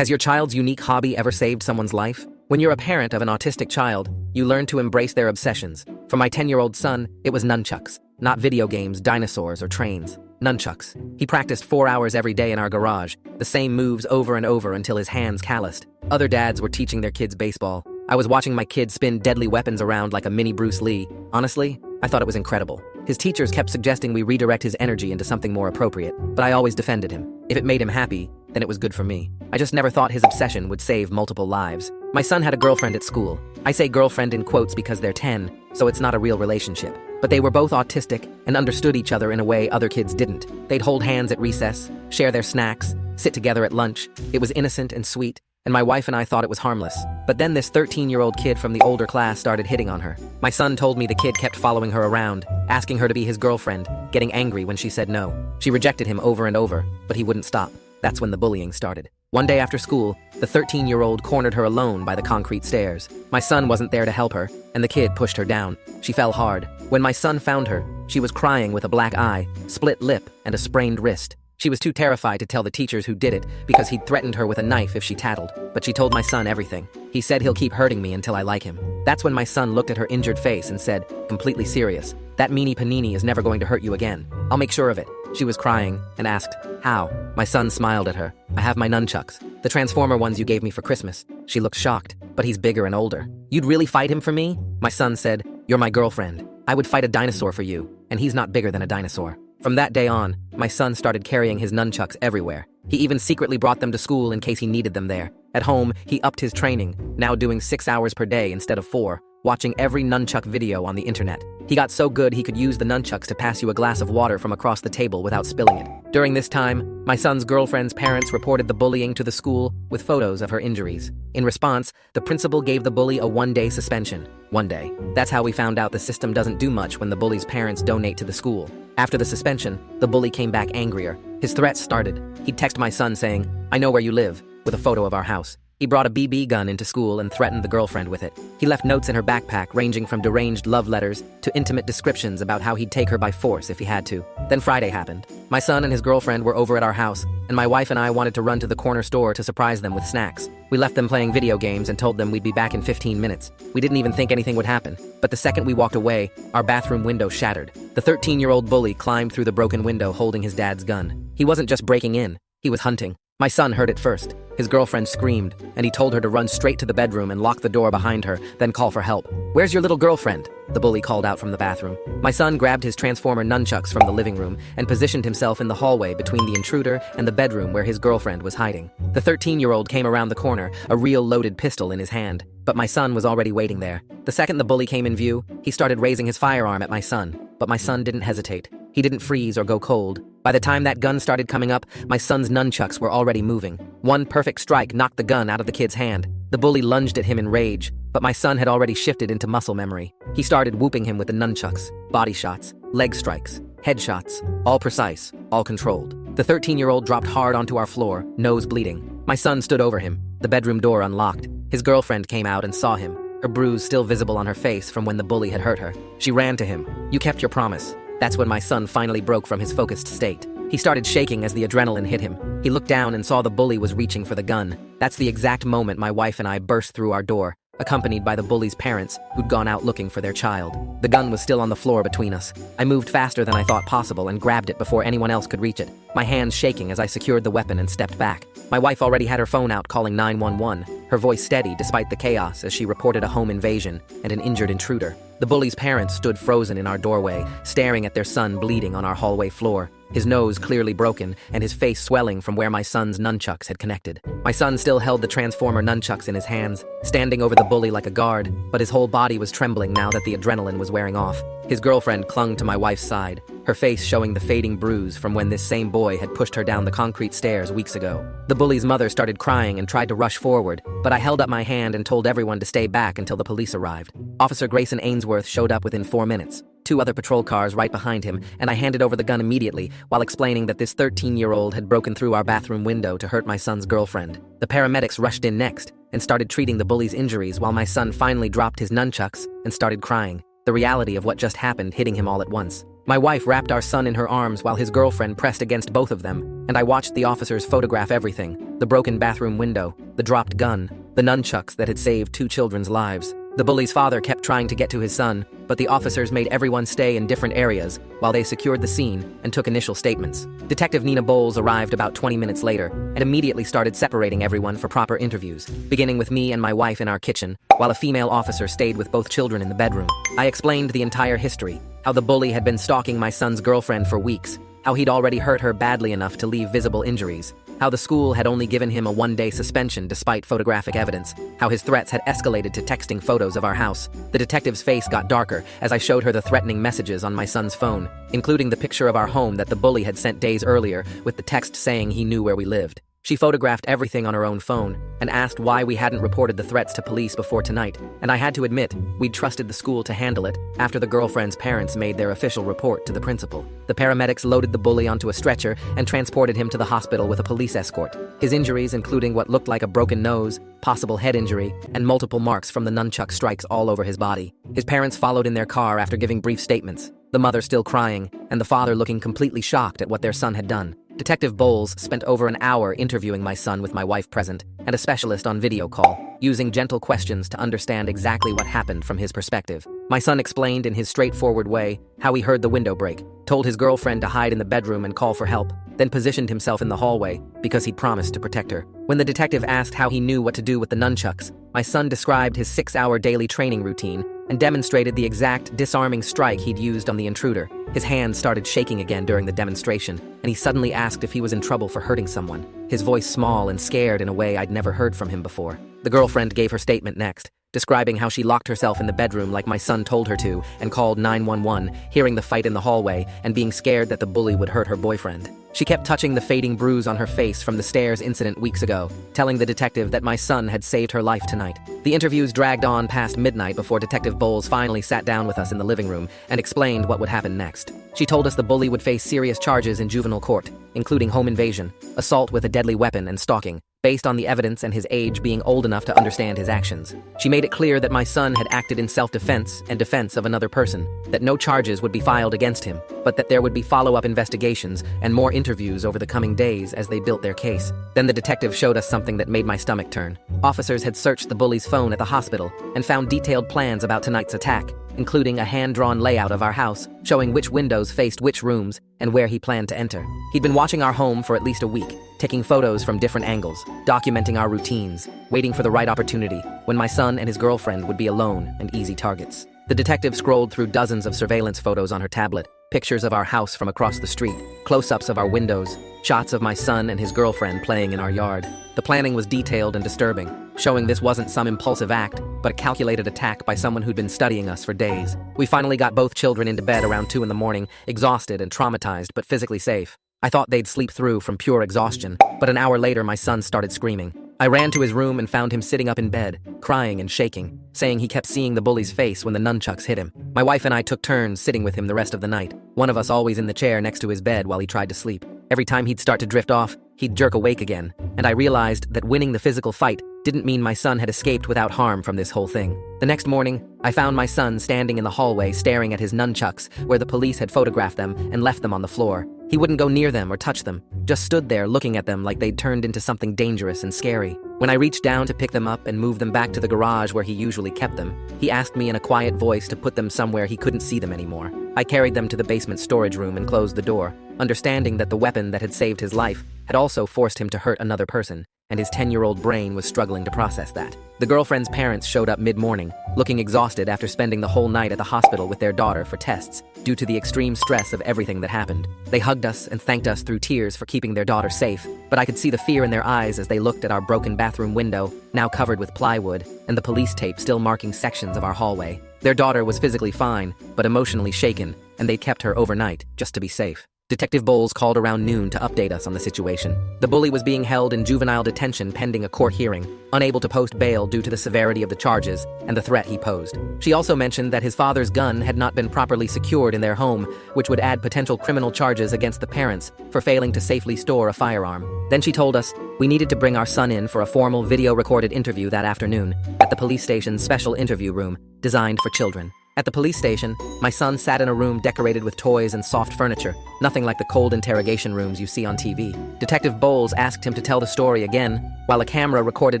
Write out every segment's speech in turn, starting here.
Has your child's unique hobby ever saved someone's life? When you're a parent of an autistic child, you learn to embrace their obsessions. For my 10-year-old son, it was nunchucks. Not video games, dinosaurs, or trains. Nunchucks. He practiced 4 hours every day in our garage, the same moves over and over until his hands calloused. Other dads were teaching their kids baseball. I was watching my kid spin deadly weapons around like a mini Bruce Lee. Honestly, I thought it was incredible. His teachers kept suggesting we redirect his energy into something more appropriate, but I always defended him. If it made him happy, then it was good for me. I just never thought his obsession would save multiple lives. My son had a girlfriend at school. I say girlfriend in quotes because they're 10, so it's not a real relationship. But they were both autistic and understood each other in a way other kids didn't. They'd hold hands at recess, share their snacks, sit together at lunch. It was innocent and sweet, and my wife and I thought it was harmless. But then this 13-year-old kid from the older class started hitting on her. My son told me the kid kept following her around, asking her to be his girlfriend, getting angry when she said no. She rejected him over and over, but he wouldn't stop. That's when the bullying started. One day after school, the 13-year-old cornered her alone by the concrete stairs. My son wasn't there to help her, and the kid pushed her down. She fell hard. When my son found her, she was crying with a black eye, split lip, and a sprained wrist. She was too terrified to tell the teachers who did it because he'd threatened her with a knife if she tattled. But she told my son everything. He said he'll keep hurting me until I like him. That's when my son looked at her injured face and said, completely serious, "That meanie panini is never going to hurt you again. I'll make sure of it." She was crying and asked, "How?" My son smiled at her. "I have my nunchucks, the Transformer ones you gave me for Christmas." She looked shocked, but he's bigger and older. "You'd really fight him for me?" My son said, "You're my girlfriend. I would fight a dinosaur for you, and he's not bigger than a dinosaur." From that day on, my son started carrying his nunchucks everywhere. He even secretly brought them to school in case he needed them there. At home, he upped his training, now doing 6 hours per day instead of 4, watching every nunchuck video on the internet. He got so good he could use the nunchucks to pass you a glass of water from across the table without spilling it. During this time, my son's girlfriend's parents reported the bullying to the school with photos of her injuries. In response, the principal gave the bully a 1-day suspension. 1 day. That's how we found out the system doesn't do much when the bully's parents donate to the school. After the suspension, the bully came back angrier. His threats started. He'd text my son saying, "I know where you live," with a photo of our house. He brought a BB gun into school and threatened the girlfriend with it. He left notes in her backpack ranging from deranged love letters to intimate descriptions about how he'd take her by force if he had to. Then Friday happened. My son and his girlfriend were over at our house, and my wife and I wanted to run to the corner store to surprise them with snacks. We left them playing video games and told them we'd be back in 15 minutes. We didn't even think anything would happen. But the second we walked away, our bathroom window shattered. The 13-year-old bully climbed through the broken window holding his dad's gun. He wasn't just breaking in, he was hunting. My son heard it first. His girlfriend screamed, and he told her to run straight to the bedroom and lock the door behind her, then call for help. "Where's your little girlfriend?" the bully called out from the bathroom. My son grabbed his Transformer nunchucks from the living room and positioned himself in the hallway between the intruder and the bedroom where his girlfriend was hiding. The 13-year-old came around the corner, a real loaded pistol in his hand. But my son was already waiting there. The second the bully came in view, he started raising his firearm at my son. But my son didn't hesitate. He didn't freeze or go cold. By the time that gun started coming up, my son's nunchucks were already moving. One perfect strike knocked the gun out of the kid's hand. The bully lunged at him in rage, but my son had already shifted into muscle memory. He started whooping him with the nunchucks, body shots, leg strikes, headshots, all precise, all controlled. The 13-year-old dropped hard onto our floor, nose bleeding. My son stood over him, the bedroom door unlocked. His girlfriend came out and saw him, her bruise still visible on her face from when the bully had hurt her. She ran to him. "You kept your promise." That's when my son finally broke from his focused state. He started shaking as the adrenaline hit him. He looked down and saw the bully was reaching for the gun. That's the exact moment my wife and I burst through our door, accompanied by the bully's parents, who'd gone out looking for their child. The gun was still on the floor between us. I moved faster than I thought possible and grabbed it before anyone else could reach it, my hands shaking as I secured the weapon and stepped back. My wife already had her phone out calling 911, her voice steady despite the chaos as she reported a home invasion and an injured intruder. The bully's parents stood frozen in our doorway, staring at their son bleeding on our hallway floor, his nose clearly broken and his face swelling from where my son's nunchucks had connected. My son still held the Transformer nunchucks in his hands, standing over the bully like a guard, but his whole body was trembling now that the adrenaline was wearing off. His girlfriend clung to my wife's side, her face showing the fading bruise from when this same boy had pushed her down the concrete stairs weeks ago. The bully's mother started crying and tried to rush forward, but I held up my hand and told everyone to stay back until the police arrived. Officer Grayson Ainsworth showed up within 4 minutes, 2 other patrol cars right behind him, and I handed over the gun immediately while explaining that this 13-year-old had broken through our bathroom window to hurt my son's girlfriend. The paramedics rushed in next and started treating the bully's injuries while my son finally dropped his nunchucks and started crying, the reality of what just happened hitting him all at once. My wife wrapped our son in her arms while his girlfriend pressed against both of them, and I watched the officers photograph everything: the broken bathroom window, the dropped gun, the nunchucks that had saved 2 children's lives. The bully's father kept trying to get to his son, but the officers made everyone stay in different areas while they secured the scene and took initial statements. Detective Nina Bowles arrived about 20 minutes later and immediately started separating everyone for proper interviews, beginning with me and my wife in our kitchen, while a female officer stayed with both children in the bedroom. I explained the entire history, how the bully had been stalking my son's girlfriend for weeks, how he'd already hurt her badly enough to leave visible injuries, how the school had only given him a 1-day suspension despite photographic evidence, how his threats had escalated to texting photos of our house. The detective's face got darker as I showed her the threatening messages on my son's phone, including the picture of our home that the bully had sent days earlier with the text saying he knew where we lived. She photographed everything on her own phone and asked why we hadn't reported the threats to police before tonight, and I had to admit we'd trusted the school to handle it after the girlfriend's parents made their official report to the principal. The paramedics loaded the bully onto a stretcher and transported him to the hospital with a police escort. His injuries, including what looked like a broken nose, possible head injury, and multiple marks from the nunchuck strikes all over his body. His parents followed in their car after giving brief statements, the mother still crying and the father looking completely shocked at what their son had done. Detective Bowles spent over an hour interviewing my son with my wife present and a specialist on video call, using gentle questions to understand exactly what happened from his perspective. My son explained in his straightforward way how he heard the window break, told his girlfriend to hide in the bedroom and call for help, then positioned himself in the hallway because he'd promised to protect her. When the detective asked how he knew what to do with the nunchucks, my son described his 6-hour daily training routine and demonstrated the exact disarming strike he'd used on the intruder. His hands started shaking again during the demonstration, and he suddenly asked if he was in trouble for hurting someone, his voice small and scared in a way I'd never heard from him before. The girlfriend gave her statement next, describing how she locked herself in the bedroom like my son told her to and called 911, hearing the fight in the hallway and being scared that the bully would hurt her boyfriend. She kept touching the fading bruise on her face from the stairs incident weeks ago, telling the detective that my son had saved her life tonight. The interviews dragged on past midnight before Detective Bowles finally sat down with us in the living room and explained what would happen next. She told us the bully would face serious charges in juvenile court, including home invasion, assault with a deadly weapon, and stalking, based on the evidence and his age being old enough to understand his actions. She made it clear that my son had acted in self-defense and defense of another person, that no charges would be filed against him, but that there would be follow-up investigations and more interviews over the coming days as they built their case. Then the detective showed us something that made my stomach turn. Officers had searched the bully's phone at the hospital and found detailed plans about tonight's attack, including a hand-drawn layout of our house, showing which windows faced which rooms and where he planned to enter. He'd been watching our home for at least a week, taking photos from different angles, documenting our routines, waiting for the right opportunity when my son and his girlfriend would be alone and easy targets. The detective scrolled through dozens of surveillance photos on her tablet, pictures of our house from across the street, close-ups of our windows, shots of my son and his girlfriend playing in our yard. The planning was detailed and disturbing, showing this wasn't some impulsive act, but a calculated attack by someone who'd been studying us for days. We finally got both children into bed around 2 in the morning, exhausted and traumatized, but physically safe. I thought they'd sleep through from pure exhaustion, but an hour later my son started screaming. I ran to his room and found him sitting up in bed, crying and shaking, saying he kept seeing the bully's face when the nunchucks hit him. My wife and I took turns sitting with him the rest of the night, one of us always in the chair next to his bed while he tried to sleep. Every time he'd start to drift off, he'd jerk awake again, and I realized that winning the physical fight didn't mean my son had escaped without harm from this whole thing. The next morning, I found my son standing in the hallway staring at his nunchucks where the police had photographed them and left them on the floor. He wouldn't go near them or touch them, just stood there looking at them like they'd turned into something dangerous and scary. When I reached down to pick them up and move them back to the garage where he usually kept them, he asked me in a quiet voice to put them somewhere he couldn't see them anymore. I carried them to the basement storage room and closed the door, understanding that the weapon that had saved his life had also forced him to hurt another person, and his 10-year-old brain was struggling to process that. The girlfriend's parents showed up mid-morning, looking exhausted after spending the whole night at the hospital with their daughter for tests, due to the extreme stress of everything that happened. They hugged us and thanked us through tears for keeping their daughter safe, but I could see the fear in their eyes as they looked at our broken bathroom window, now covered with plywood, and the police tape still marking sections of our hallway. Their daughter was physically fine, but emotionally shaken, and they kept her overnight, just to be safe. Detective Bowles called around noon to update us on the situation. The bully was being held in juvenile detention pending a court hearing, unable to post bail due to the severity of the charges and the threat he posed. She also mentioned that his father's gun had not been properly secured in their home, which would add potential criminal charges against the parents for failing to safely store a firearm. Then she told us we needed to bring our son in for a formal video-recorded interview that afternoon at the police station's special interview room designed for children. At the police station, my son sat in a room decorated with toys and soft furniture, nothing like the cold interrogation rooms you see on TV. Detective Bowles asked him to tell the story again, while a camera recorded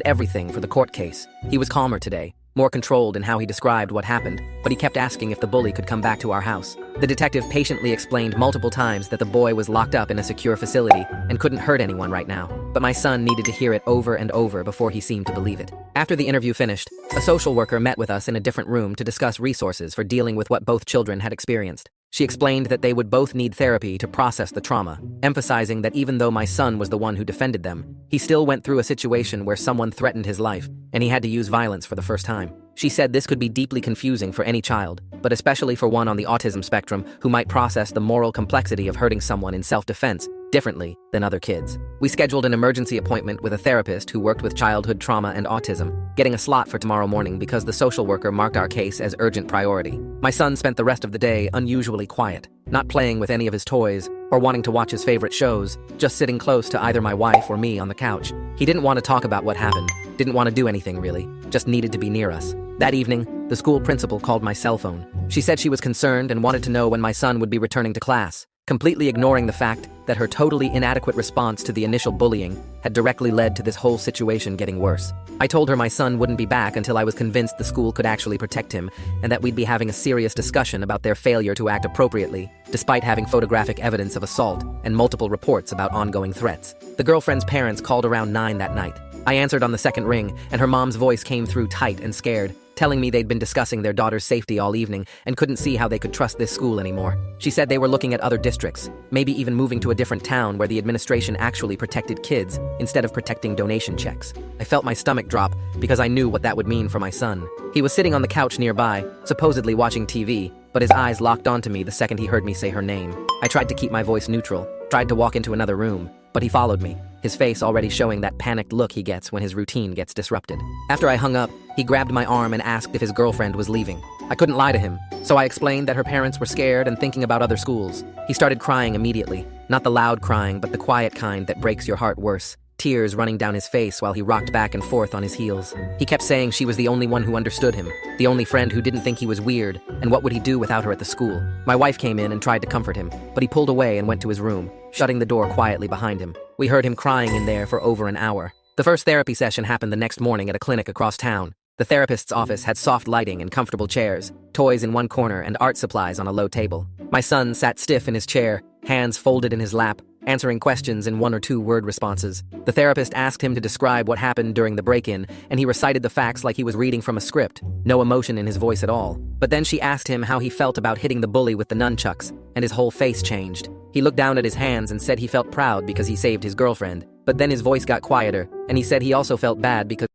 everything for the court case. He was calmer today, more controlled in how he described what happened, but he kept asking if the bully could come back to our house. The detective patiently explained multiple times that the boy was locked up in a secure facility and couldn't hurt anyone right now, but my son needed to hear it over and over before he seemed to believe it. After the interview finished, a social worker met with us in a different room to discuss resources for dealing with what both children had experienced. She explained that they would both need therapy to process the trauma, emphasizing that even though my son was the one who defended them, he still went through a situation where someone threatened his life, and he had to use violence for the first time. She said this could be deeply confusing for any child, but especially for one on the autism spectrum who might process the moral complexity of hurting someone in self-defense differently than other kids. We scheduled an emergency appointment with a therapist who worked with childhood trauma and autism, getting a slot for tomorrow morning because the social worker marked our case as urgent priority. My son spent the rest of the day unusually quiet, not playing with any of his toys or wanting to watch his favorite shows, just sitting close to either my wife or me on the couch. He didn't want to talk about what happened, didn't want to do anything really, just needed to be near us. That evening, the school principal called my cell phone. She said she was concerned and wanted to know when my son would be returning to class, completely ignoring the fact that her totally inadequate response to the initial bullying had directly led to this whole situation getting worse. I told her my son wouldn't be back until I was convinced the school could actually protect him and that we'd be having a serious discussion about their failure to act appropriately, despite having photographic evidence of assault and multiple reports about ongoing threats. The girlfriend's parents called around 9 that night. I answered on the second ring, and her mom's voice came through tight and scared, telling me they'd been discussing their daughter's safety all evening and couldn't see how they could trust this school anymore. She said they were looking at other districts, maybe even moving to a different town where the administration actually protected kids instead of protecting donation checks. I felt my stomach drop because I knew what that would mean for my son. He was sitting on the couch nearby, supposedly watching TV, but his eyes locked onto me the second he heard me say her name. I tried to keep my voice neutral, tried to walk into another room, but he followed me, his face already showing that panicked look he gets when his routine gets disrupted. After I hung up, he grabbed my arm and asked if his girlfriend was leaving. I couldn't lie to him, so I explained that her parents were scared and thinking about other schools. He started crying immediately, not the loud crying, but the quiet kind that breaks your heart worse, tears running down his face while he rocked back and forth on his heels. He kept saying she was the only one who understood him, the only friend who didn't think he was weird, and what would he do without her at the school? My wife came in and tried to comfort him, but he pulled away and went to his room, shutting the door quietly behind him. We heard him crying in there for over an hour. The first therapy session happened the next morning at a clinic across town. The therapist's office had soft lighting and comfortable chairs, toys in one corner and art supplies on a low table. My son sat stiff in his chair, hands folded in his lap, answering questions in 1 or 2 word responses. The therapist asked him to describe what happened during the break-in, and he recited the facts like he was reading from a script, no emotion in his voice at all. But then she asked him how he felt about hitting the bully with the nunchucks, and his whole face changed. He looked down at his hands and said he felt proud because he saved his girlfriend. But then his voice got quieter, and he said he also felt bad because